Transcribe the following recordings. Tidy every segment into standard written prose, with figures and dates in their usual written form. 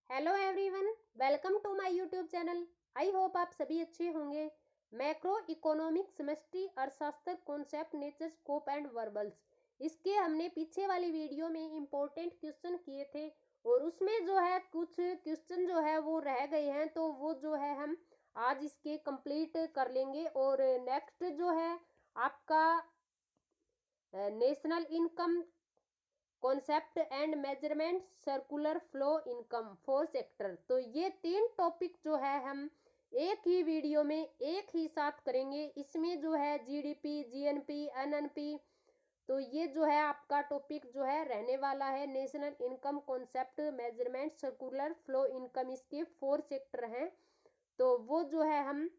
Hello everyone, welcome to my YouTube channel. I hope आप सभी अच्छे होंगे। मैक्रो इकोनॉमिक समष्टि अर्थशास्त्र concept nature scope and verbals, इसके हमने पीछे वाली वीडियो में इम्पोर्टेंट क्वेश्चन किए थे और उसमें जो है कुछ क्वेश्चन जो है वो रह गए हैं, तो वो जो है हम आज इसके कंप्लीट कर लेंगे। और नेक्स्ट जो है आपका national income concept and measurement circular flow income for sector. तो ये तीन टॉपिक जो है हम एक ही वीडियो में एक ही साथ करेंगे। इसमें जो है जीडीपी, जीएनपी, एनएनपी, तो ये जो है आपका टॉपिक जो है रहने वाला है national income concept measurement circular flow income. इसके 4 सेक्टर हैं, तो वो जो है हम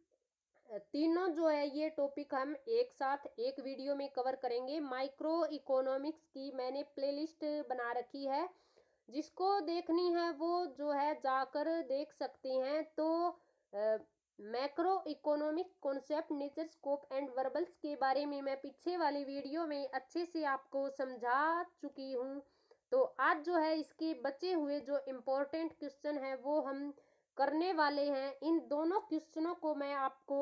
तीनों जो है ये टॉपिक हम एक साथ एक वीडियो में कवर करेंगे। माइक्रो इकोनॉमिक्स की मैंने प्लेलिस्ट बना रखी है, जिसको देखनी है वो जो है जाकर देख सकते हैं। तो macro economic concept nature scope and verbals के बारे में मैं पीछे वाली वीडियो में अच्छे से आपको समझा चुकी हूँ। तो आज जो है इसके बचे हुए जो इम्पोर्टेंट क्वेश्चन है वो हम करने वाले हैं। इन दोनों क्वेश्चनों को मैं आपको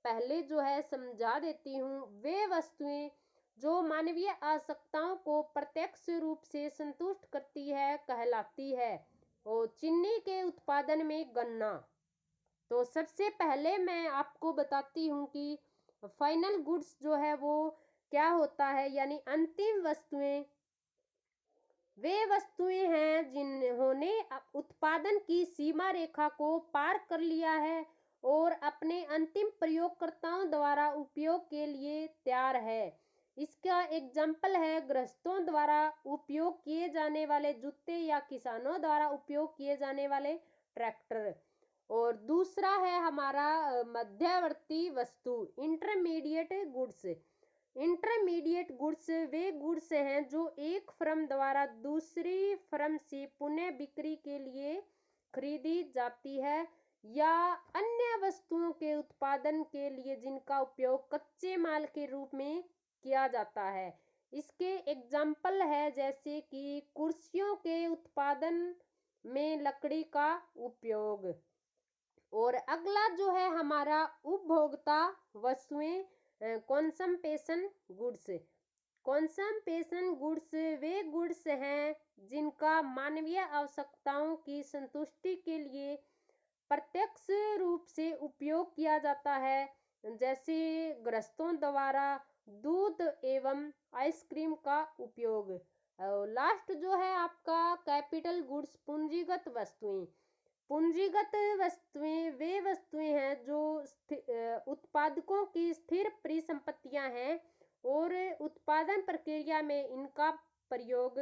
पहले जो है समझा देती हूँ। वे वस्तुएं जो मानवीय आवश्यकताओं को प्रत्यक्ष रूप से संतुष्ट करती है कहलाती है। और चीनी के उत्पादन में गन्ना। तो सबसे पहले मैं आपको बताती हूँ कि फाइनल गुड्स जो है वो क्या होता है, यानी अंतिम वस्तुएं वे वस्तुएं हैं जिन्होंने उत्पादन की सीमा रेखा को पार कर लिया है और अपने अंतिम प्रयोगकर्ताओं द्वारा उपयोग के लिए तैयार है। इसका एग्जाम्पल है गृहस्थों द्वारा उपयोग किए जाने वाले जूते या किसानों द्वारा उपयोग किए जाने वाले ट्रैक्टर। और दूसरा है हमारा मध्यवर्ती वस्तु, इंटरमीडिएट गुड्स। इंटरमीडिएट गुड्स वे गुड्स हैं जो एक फर्म द्वारा दूसरी फर्म से पुनः बिक्री के लिए खरीदी जाती है या अन्य वस्तुओं के उत्पादन के लिए जिनका उपयोग कच्चे माल के रूप में किया जाता है। इसके एग्जाम्पल है जैसे कि कुर्सियों के उत्पादन में लकड़ी का उपयोग। और अगला जो है हमारा उपभोक्ता वस्तुएं, कंजम्पशन गुड्स। कंजम्पशन गुड्स वे गुड्स हैं जिनका मानवीय आवश्यकताओं की संतुष्टि के लिए प्रत्यक्ष रूप से उपयोग किया जाता है, जैसे गृहस्थों द्वारा दूध एवं आइसक्रीम का उपयोग। लास्ट जो है आपका कैपिटल गुड्स, पूंजीगत वस्तुएं। पूंजीगत वस्तुएं वे वस्तुएं हैं जो उत्पादकों की स्थिर परिसंपत्तियां हैं और उत्पादन प्रक्रिया में इनका प्रयोग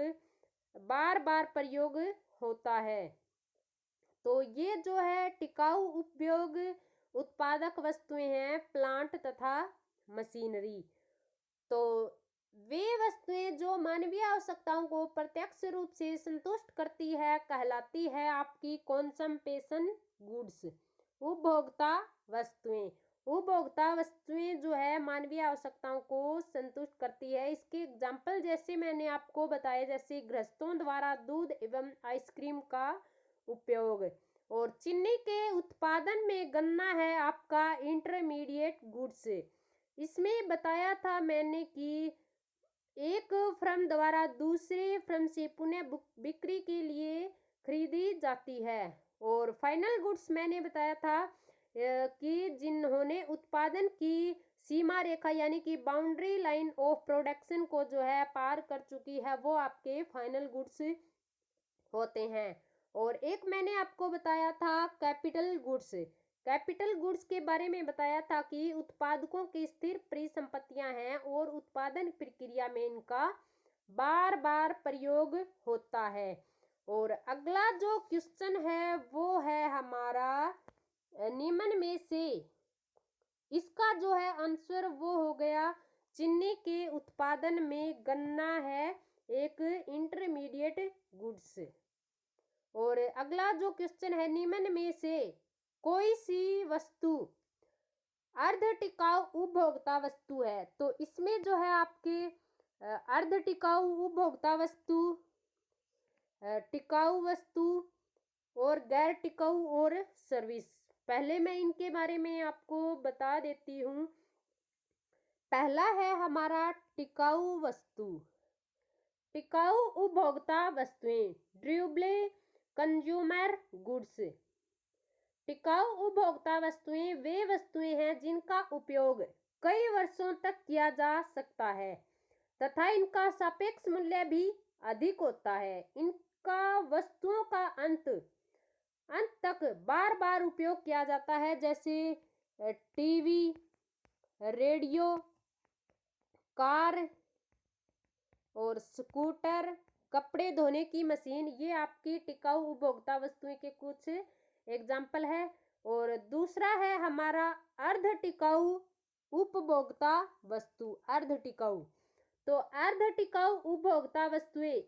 बार बार प्रयोग होता है। तो ये जो है टिकाऊ उपयोग उत्पादक वस्तुएं हैं, प्लांट तथा मशीनरी। तो वे वस्तुएं जो मानवीय आवश्यकताओं को प्रत्यक्ष रूप से संतुष्ट करती है कहलाती है आपकी कंजम्पशन गुड्स, उपभोक्ता वस्तुएं। उपभोक्ता वस्तुएं जो है मानवीय आवश्यकताओं को संतुष्ट करती है। इसके एग्जाम्पल जैसे मैंने आपको बताया, जैसे गृहस्थों द्वारा दूध एवं आइसक्रीम का उपयोग। और चीनी के उत्पादन में गन्ना है आपका इंटरमीडिएट गुड्स। इसमें बताया था मैंने कि एक फर्म द्वारा दूसरी फर्म से पुनः बिक्री के लिए खरीदी जाती है। और फाइनल गुड्स मैंने बताया था कि जिन्होंने उत्पादन की सीमा रेखा यानी कि बाउंड्री लाइन ऑफ प्रोडक्शन को जो है पार कर चुकी है, वो आपके फाइनल गुड्स होते हैं। और एक मैंने आपको बताया था कैपिटल गुड्स। कैपिटल गुड्स के बारे में बताया था कि उत्पादकों की स्थिर परिसंपत्तियां हैं और उत्पादन प्रक्रिया में इनका बार बार प्रयोग होता है। और अगला जो क्वेश्चन है वो है हमारा निम्न में से इसका जो है आंसर वो हो गया, चीनी के उत्पादन में गन्ना है एक इंटरमीडिएट गुड्स। और अगला जो क्वेश्चन है, निम्न में से कोई सी वस्तु अर्ध टिकाऊ उपभोक्ता वस्तु है। तो इसमें जो है आपके अर्ध टिकाऊ उपभोक्ता वस्तु, टिकाऊ वस्तु और और गैर टिकाऊ और सर्विस। पहले मैं इनके बारे में आपको बता देती हूँ। पहला है हमारा टिकाऊ वस्तु, टिकाऊ उपभोक्ता वस्तुएं, ड्यूरेबल कंज्यूमर गुड्स। टिकाऊ उपभोक्ता वस्तुएं वे वस्तुएं हैं जिनका उपयोग कई वर्षों तक किया जा सकता है तथा इनका सापेक्ष मूल्य भी अधिक होता है। इनका वस्तुओं का अंत तक बार बार उपयोग किया जाता है, जैसे टीवी, रेडियो, कार और स्कूटर, कपड़े धोने की मशीन। ये आपकी टिकाऊ उपभोक्ता वस्तुएं के कुछ एग्जाम्पल है। और दूसरा है हमारा अर्ध टिकाऊ उपभोक्ता वस्तु, अर्ध टिकाऊ। तो अर्ध टिकाऊ उपभोक्ता वस्तुएं,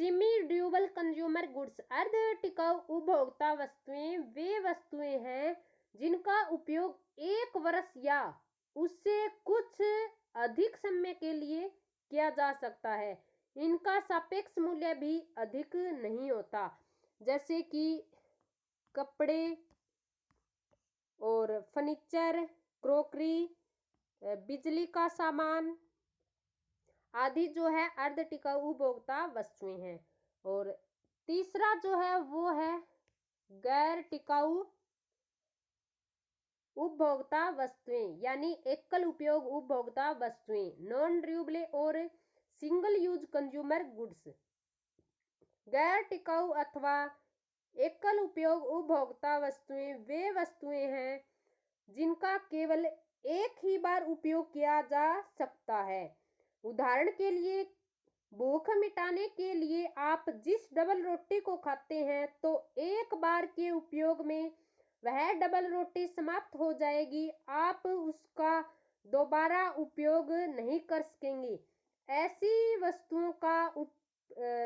सेमी ड्यूरेबल कंज्यूमर गुड्स। अर्ध टिकाऊ उपभोक्ता वस्तुएं वे वस्तुएं हैं जिनका उपयोग 1 वर्ष या उससे कुछ अधिक समय के लिए किया जा सकता है। इनका सापेक्ष मूल्य भी अधिक नहीं होता, जैसे कि कपड़े और फर्नीचर, क्रोकरी, बिजली का सामान आदि जो है अर्ध टिकाऊ उपभोक्ता वस्तुएं हैं। और तीसरा जो है वो है गैर टिकाऊ उपभोक्ता वस्तुएं, यानी एकल उपयोग उपभोक्ता वस्तुएं, नॉन ड्यूरेबल और सिंगल यूज कंज्यूमर गुड्स। गैर टिकाऊ अथवा एकल उपयोग उपभोक्ता वस्तुएं वे वस्तुएं हैं जिनका केवल एक ही बार उपयोग किया जा सकता है। उदाहरण के लिए, भूख मिटाने के लिए आप जिस डबल रोटी को खाते हैं तो एक बार के उपयोग में वह डबल रोटी समाप्त हो जाएगी, आप उसका दोबारा उपयोग नहीं कर सकेंगे। ऐसी वस्तुओं का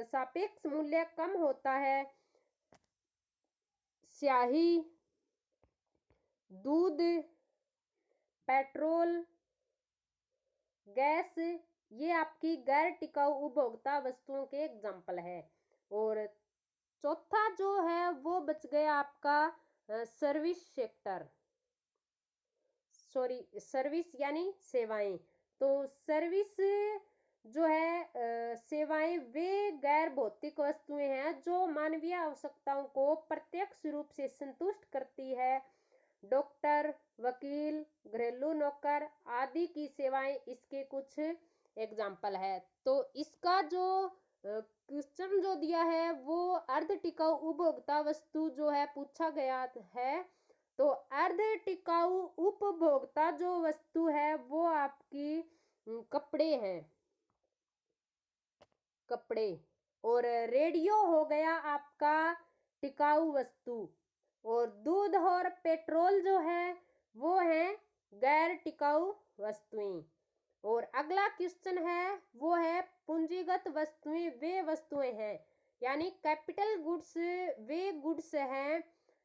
सापेक्ष मूल्य कम होता है। स्याही, दूध, पेट्रोल, गैस, ये आपकी गैर टिकाऊ उपभोक्ता वस्तुओं के एग्जाम्पल है। और चौथा जो है वो बच गया आपका सर्विस सेक्टर, सर्विस यानी सेवाएं। तो सर्विस जो है सेवाएं वे गैर भौतिक वस्तुएं हैं जो मानवीय आवश्यकताओं को प्रत्यक्ष रूप से संतुष्ट करती है। डॉक्टर, वकील, घरेलू नौकर आदि की सेवाएं इसके कुछ एग्जाम्पल है। तो इसका जो क्वेश्चन जो दिया है वो अर्ध टिकाऊ उपभोक्ता वस्तु जो है पूछा गया है। तो अर्ध टिकाऊ उपभोक्ता जो वस्तु है वो आपकी कपड़े हैं, कपड़े। और रेडियो हो गया आपका टिकाऊ वस्तु। और दूध और पेट्रोल जो है वो है गैर टिकाऊ वस्तुएं। और अगला क्वेश्चन है वो है पूंजीगत वस्तुएं वे वस्तुएं हैं, यानी कैपिटल गुड्स वे गुड्स हैं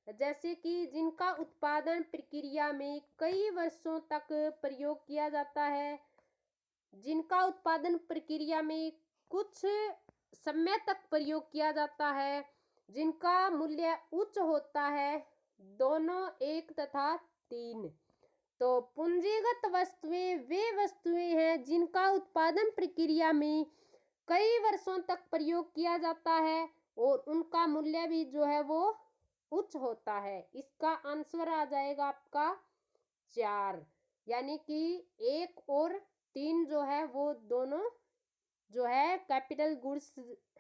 जैसे कि जिनका उत्पादन प्रक्रिया में कई वर्षों तक प्रयोग किया जाता है, जिनका उत्पादन प्रक्रिया में कुछ समय तक प्रयोग किया जाता है, जिनका मूल्य उच्च होता है, दोनों 1 तथा 3। तो पूंजीगत वस्तुएं वे वस्तुएं हैं जिनका उत्पादन प्रक्रिया में कई वर्षों तक प्रयोग किया जाता है और उनका मूल्य भी जो है वो उच्च होता है। इसका आंसर आ जाएगा आपका 4, यानी कि 1 और 3 जो है वो दोनों जो है कैपिटल गुड्स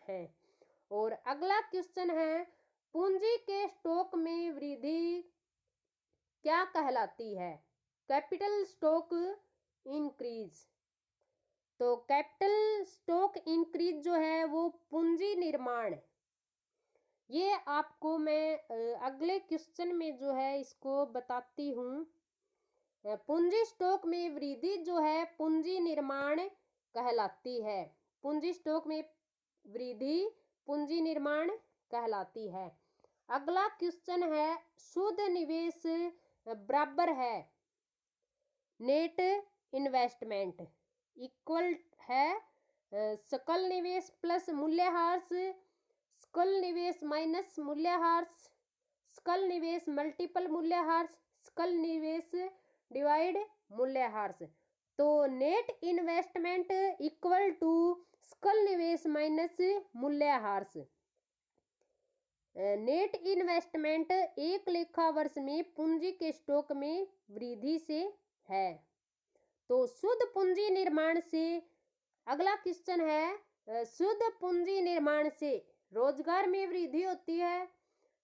है। और अगला क्वेश्चन है पूंजी के स्टॉक में वृद्धि क्या कहलाती है? Capital stock increase. तो कैपिटल स्टॉक इंक्रीज जो है वो पूंजी निर्माण, ये आपको मैं अगले क्वेश्चन में जो है इसको बताती हूँ। पूंजी स्टॉक में वृद्धि जो है पूंजी निर्माण कहलाती है। पूंजी स्टॉक में वृद्धि पूंजी निर्माण कहलाती है। अगला क्वेश्चन है शुद्ध निवेश बराबर है नेट इन्वेस्टमेंट इक्वल है सकल निवेश प्लस मूल्यह्रास, सकल निवेश माइनस मूल्यह्रास, सकल निवेश मल्टीपल मूल्यह्रास, सकल निवेश डिवाइड मूल्यह्रास। तो नेट इन्वेस्टमेंट इक्वल टू सकल निवेश माइनस मूल्यह्रास। नेट इन्वेस्टमेंट एक लेखा वर्ष में पूंजी के स्टॉक में वृद्धि से है। तो शुद्ध पूंजी निर्माण से, अगला क्वेश्चन है, शुद्ध पूंजी निर्माण से रोजगार में वृद्धि होती है,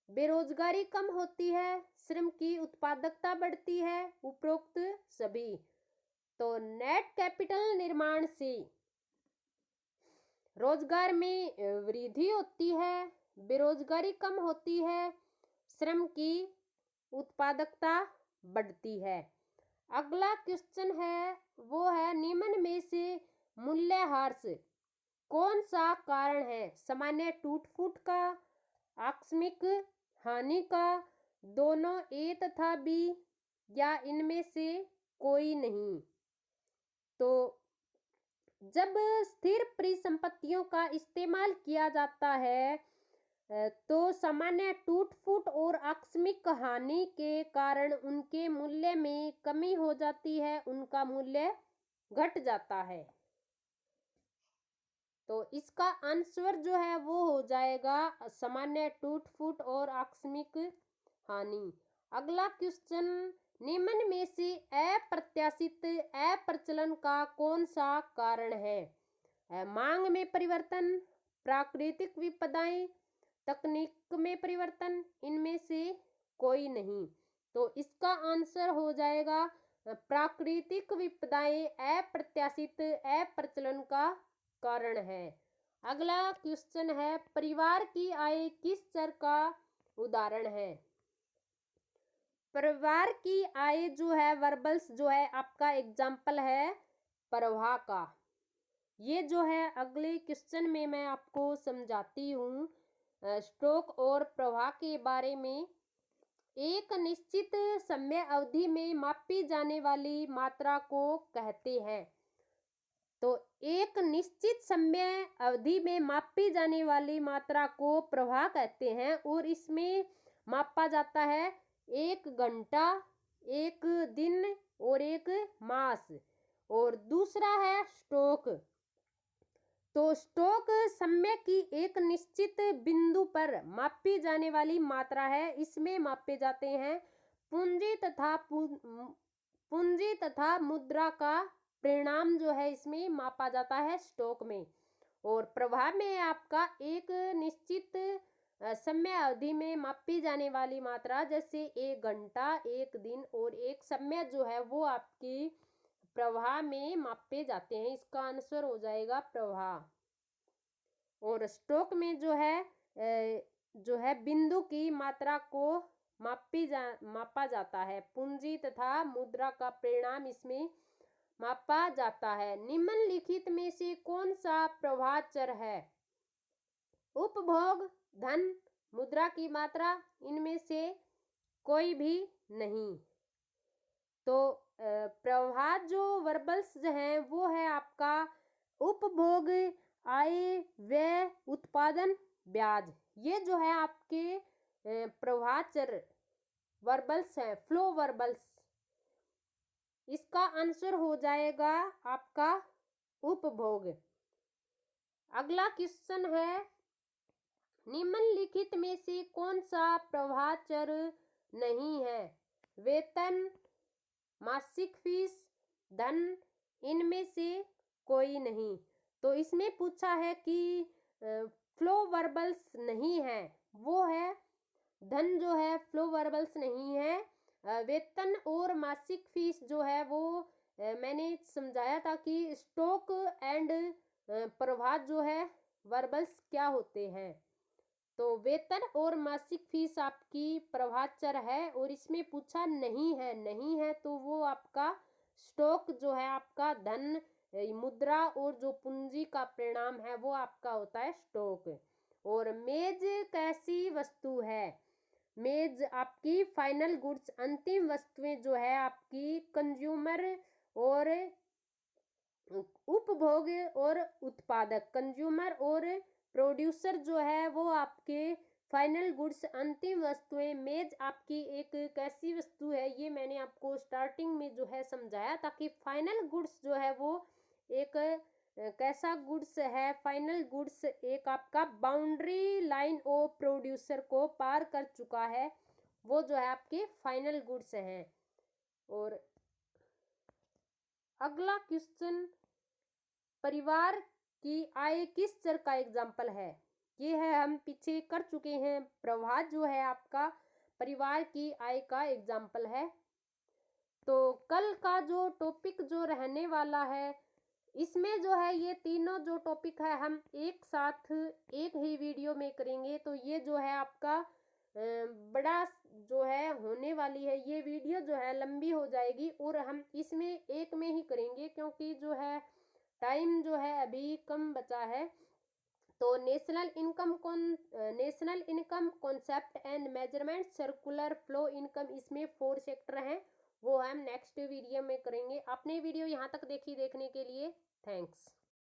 बेरोजगारी कम होती है, श्रम की उत्पादकता बढ़ती है, उपरोक्त सभी। तो नेट कैपिटल निर्माण से रोजगार में वृद्धि होती है, बेरोजगारी कम होती है, श्रम की उत्पादकता बढ़ती है। अगला क्वेश्चन है वो है, निम्न में से मूल्यह्रास कौन सा कारण है? सामान्य टूट फूट का, आकस्मिक हानि का, दोनों ए तथा बी, या इनमें से कोई नहीं। तो जब स्थिर परिसंपत्तियों का इस्तेमाल किया जाता है तो सामान्य टूट फूट और आकस्मिक हानि के कारण उनके मूल्य में कमी हो जाती है, उनका मूल्य घट जाता है। तो इसका आंसर जो है वो हो जाएगा सामान्य टूट फूट और आकस्मिक हानि। अगला क्वेश्चन, निम्न में से अप्रत्याशित अप्रचलन का कौन सा कारण है? मांग में परिवर्तन, प्राकृतिक विपदाएं, तकनीक में परिवर्तन, इनमें से कोई नहीं। तो इसका आंसर हो जाएगा प्राकृतिक विपदाएं अप्रत्याशित अप्रचलन का कारण है। अगला क्वेश्चन है, परिवार की आय किस चर का उदाहरण है? परिवार की आय जो है वर्बल्स जो है आपका एग्जाम्पल है प्रवाह का। ये जो है अगले क्वेश्चन में मैं आपको समझाती हूँ स्टॉक और प्रवाह के बारे में। एक निश्चित समय अवधि में मापी जाने वाली मात्रा को कहते हैं। तो एक निश्चित समय अवधि में मापी जाने वाली मात्रा को प्रवाह कहते हैं और इसमें मापा जाता है एक घंटा, एक दिन और एक मास। और दूसरा है स्टॉक। तो स्टॉक समय की एक निश्चित बिंदु पर मापी जाने वाली मात्रा है, इसमें मापे जाते हैं पूंजी तथा मुद्रा का परिणाम जो है इसमें मापा जाता है स्टॉक में। और प्रवाह में आपका एक निश्चित समय अवधि में मापी जाने वाली मात्रा, जैसे एक घंटा, एक दिन और एक समय जो है वो आपकी प्रवाह में मापे जाते हैं। इसका आंसर हो जाएगा प्रवाह। और स्टॉक में जो है बिंदु की मात्रा को मापा जाता है, पूंजी तथा मुद्रा का परिणाम इसमें मापा जाता है। निम्नलिखित में से कौन सा प्रवाह चर है? उपभोग, धन, मुद्रा की मात्रा, इनमें से कोई भी नहीं। तो प्रवाह जो वर्बल्स हैं वो है आपका उपभोग, आय, व्यय, उत्पादन, ब्याज। ये जो है आपके प्रवाह चर वर्बल्स हैं, फ्लो वर्बल्स। इसका आंसर हो जाएगा आपका उपभोग। अगला क्वेश्चन है, निम्नलिखित में से कौन सा प्रवाह चर नहीं है? वेतन, मासिक फीस, धन, इनमें से कोई नहीं। तो इसमें पूछा है कि फ्लो वर्बल्स नहीं है, वो है धन जो है फ्लो वर्बल्स नहीं है। वेतन और मासिक फीस जो है वो मैंने समझाया था कि स्टॉक एंड प्रवाह जो है वर्बल्स क्या होते हैं। तो वेतन और मासिक फीस आपकी प्रवाह चर है और इसमें पूछा नहीं है तो वो आपका स्टॉक जो है आपका धन, मुद्रा और जो पूंजी का परिणाम है वो आपका होता है स्टॉक। और मेज कैसी वस्तु है? मेज आपकी फाइनल गुड्स, अंतिम वस्तुएं जो है आपकी कंज्यूमर और उपभोग और उत्पादक, कंज्यूमर और प्रोड्यूसर जो है वो आपके फाइनल गुड्स अंतिम वस्तुएं। मेज आपकी एक कैसी वस्तु है, ये मैंने आपको स्टार्टिंग में जो है समझाया था कि फाइनल गुड्स जो है वो एक कैसा गुड्स है। फाइनल गुड्स एक आपका बाउंड्री लाइन ऑफ प्रोड्यूसर को पार कर चुका है, वो जो है आपके फाइनल गुड्स हैं। और अगला क्वेश्चन, परिवार की आय किस चर का एग्जाम्पल है। ये है, हम पीछे कर चुके हैं। प्रवाह जो है आपका परिवार की आय का एग्जाम्पल है। तो कल का जो टॉपिक जो रहने वाला है, इसमें जो है ये तीनों जो टॉपिक है हम एक साथ एक ही वीडियो में करेंगे। तो ये जो है आपका बड़ा जो है होने वाली है, ये वीडियो जो है लंबी हो जाएगी और हम इसमें एक में ही करेंगे क्योंकि जो है टाइम जो है अभी कम बचा है। तो national income concept and measurement, circular flow income, इसमें 4 सेक्टर हैं, वो हम नेक्स्ट वीडियो में करेंगे। आपने वीडियो यहाँ तक देखने के लिए थैंक्स।